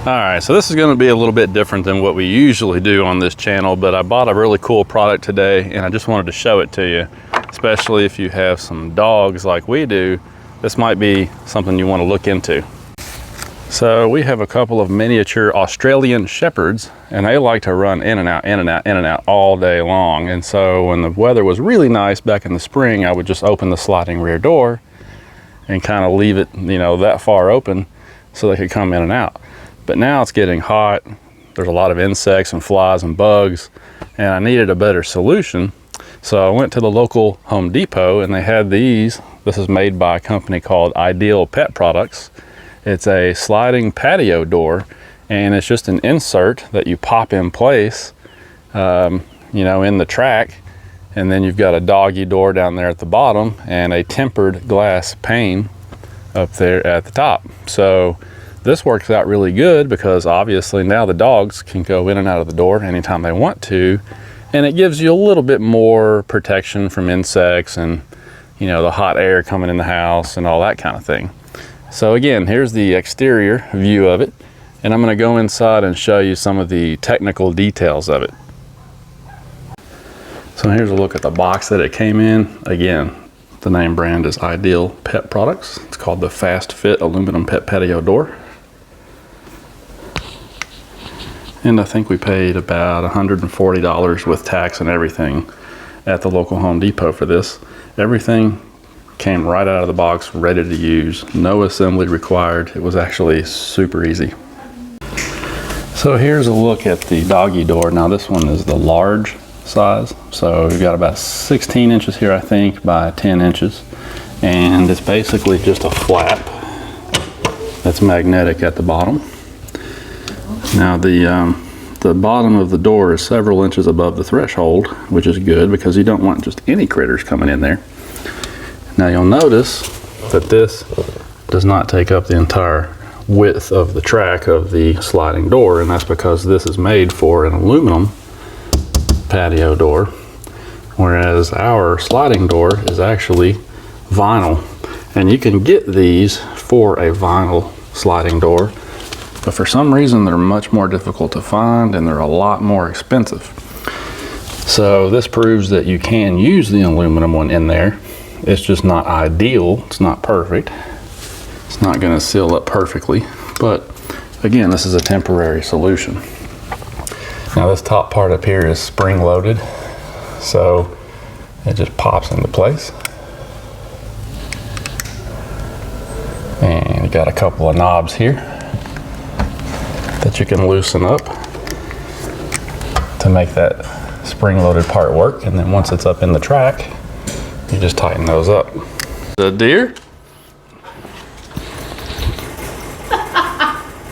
All right, so this is gonna be a little bit different than what we usually do on this channel, but I bought a really cool product today and I just wanted to show it to you, especially if you have some dogs like we do. This might be something you wanna look into. So we have a couple of miniature Australian Shepherds and they like to run in and out, in and out, in and out all day long. And so when the weather was really nice back in the spring, I would just open the sliding rear door and kind of leave it, you know, that far open so they could come in and out. But now it's getting hot. There's a lot of insects and flies and bugs, and I needed a better solution. So I went to the local Home Depot and they had these. This is made by a company called Ideal Pet Products. It's a sliding patio door, and it's just an insert that you pop in place, you know, in the track. And then you've got a doggy door down there at the bottom and a tempered glass pane up there at the top. So this works out really good because obviously now the dogs can go in and out of the door anytime they want to, and it gives you a little bit more protection from insects and, you know, the hot air coming in the house and all that kind of thing. So again, here's the exterior view of it, and I'm going to go inside and show you some of the technical details of it. So here's a look at the box that it came in. Again, the name brand is Ideal Pet Products. It's called the Fast Fit Aluminum Pet Patio Door. And I think we paid about $140 with tax and everything at the local Home Depot for this. Everything came right out of the box, ready to use. No assembly required. It was actually super easy. So here's a look at the doggy door. Now this one is the large size. So we've got about 16 inches here, I think, by 10 inches. And it's basically just a flap that's magnetic at the bottom. Now the bottom of the door is several inches above the threshold, which is good because you don't want just any critters coming in there. Now you'll notice that this does not take up the entire width of the track of the sliding door, and that's because this is made for an aluminum patio door, whereas our sliding door is actually vinyl. And you can get these for a vinyl sliding door, but for some reason they're much more difficult to find and they're a lot more expensive. So this proves that you can use the aluminum one in there. It's just not ideal. It's not perfect. It's not going to seal up perfectly, but again, this is a temporary solution. Now this top part up here is spring loaded, so it just pops into place. And you got a couple of knobs here that you can loosen up to make that spring-loaded part work, and then once it's up in the track, you just tighten those up. The deer?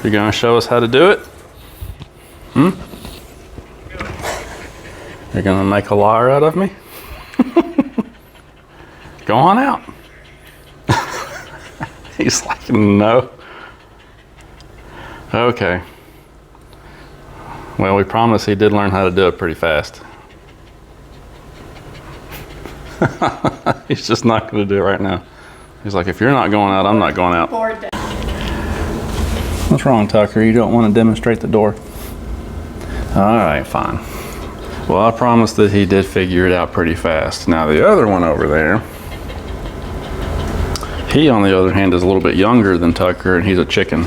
You're gonna show us how to do it? You're gonna make a liar out of me? Go on out. He's like, no. Okay. Well, we promise he did learn how to do it pretty fast. He's just not going to do it right now. He's like, if you're not going out, I'm not going out. What's wrong, Tucker? You don't want to demonstrate the door? All right, fine. Well, I promise that he did figure it out pretty fast. Now, the other one over there, he, on the other hand, is a little bit younger than Tucker, and he's a chicken.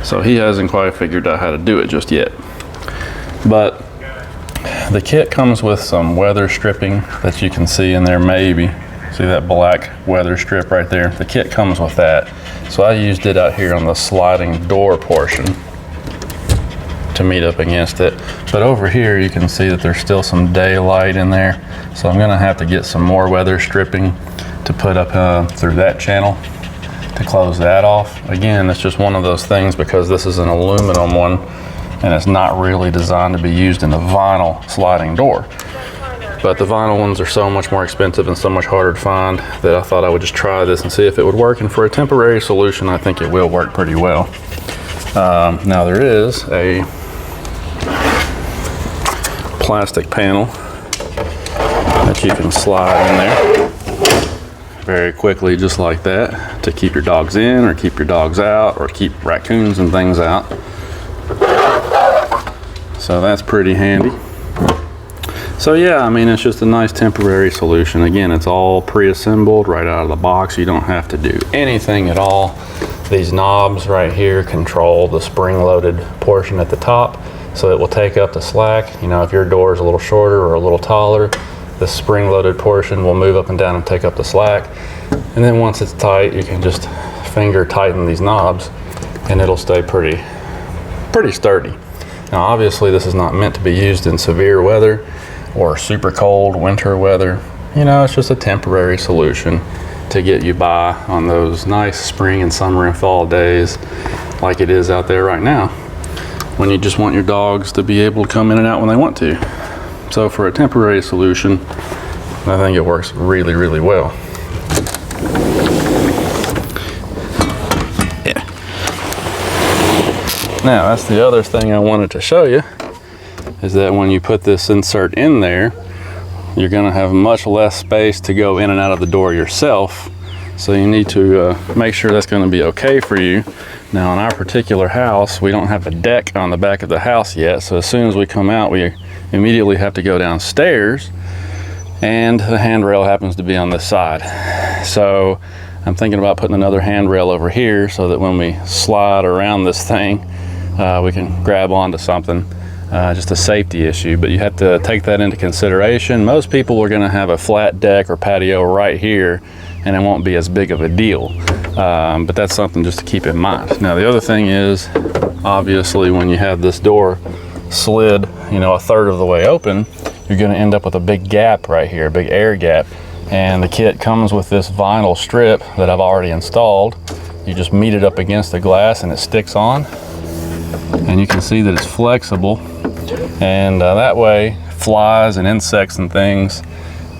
So he hasn't quite figured out how to do it just yet. But the kit comes with some weather stripping that you can see in there, maybe. See that black weather strip right there? The kit comes with that. So I used it out here on the sliding door portion to meet up against it. But over here you can see that there's still some daylight in there. So I'm gonna have to get some more weather stripping to put up through that channel to close that off. Again, it's just one of those things because this is an aluminum one and it's not really designed to be used in a vinyl sliding door. But the vinyl ones are so much more expensive and so much harder to find that I thought I would just try this and see if it would work. And for a temporary solution, I think it will work pretty well. Now there is a plastic panel that you can slide in there very quickly, just like that, to keep your dogs in or keep your dogs out or keep raccoons and things out. So that's pretty handy. So yeah, I mean, it's just a nice temporary solution. Again, it's all pre-assembled right out of the box. You don't have to do anything at all. These knobs right here control the spring-loaded portion at the top, so it will take up the slack. You know, if your door is a little shorter or a little taller, the spring-loaded portion will move up and down and take up the slack. And then once it's tight, you can just finger tighten these knobs and it'll stay pretty sturdy. Now obviously this is not meant to be used in severe weather or super cold winter weather. You know, it's just a temporary solution to get you by on those nice spring and summer and fall days like it is out there right now, when you just want your dogs to be able to come in and out when they want to. So for a temporary solution, I think it works really, really well. Yeah. Now that's the other thing I wanted to show you, is that when you put this insert in there, you're going to have much less space to go in and out of the door yourself. So you need to make sure that's going to be okay for you. Now in our particular house, we don't have a deck on the back of the house yet. So as soon as we come out, we immediately have to go downstairs, and the handrail happens to be on this side. So I'm thinking about putting another handrail over here so that when we slide around this thing, we can grab onto something. Just a safety issue, but you have to take that into consideration. Most people are going to have a flat deck or patio right here, and it won't be as big of a deal. But that's something just to keep in mind. Now the other thing is, obviously when you have this door slid, you know, a third of the way open, you're going to end up with a big gap right here, a big air gap. And the kit comes with this vinyl strip that I've already installed. You just meet it up against the glass and it sticks on. And you can see that it's flexible, and that way flies and insects and things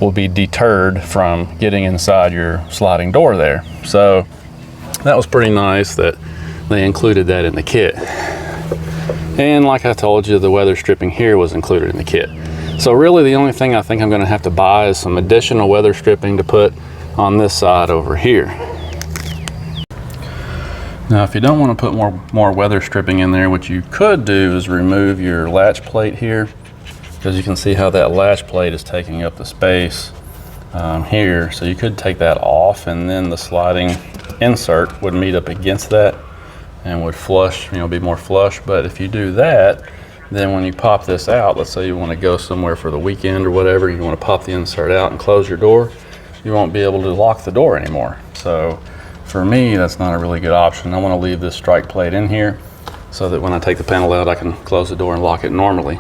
will be deterred from getting inside your sliding door there. So that was pretty nice that they included that in the kit. And like I told you, the weather stripping here was included in the kit. So really the only thing I think I'm going to have to buy is some additional weather stripping to put on this side over here. Now if you don't want to put more weather stripping in there, what you could do is remove your latch plate here, because you can see how that latch plate is taking up the space here. So you could take that off, and then the sliding insert would meet up against that and would flush, you know, be more flush. But if you do that, then when you pop this out, let's say you want to go somewhere for the weekend or whatever, you want to pop the insert out and close your door, you won't be able to lock the door anymore. So for me, that's not a really good option. I want to leave this strike plate in here so that when I take the panel out, I can close the door and lock it normally.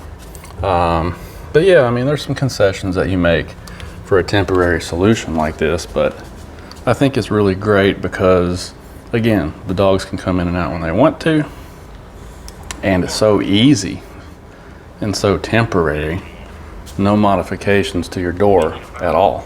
But yeah, I mean, there's some concessions that you make for a temporary solution like this, but I think it's really great because, again, the dogs can come in and out when they want to, and it's so easy and so temporary. No modifications to your door at all.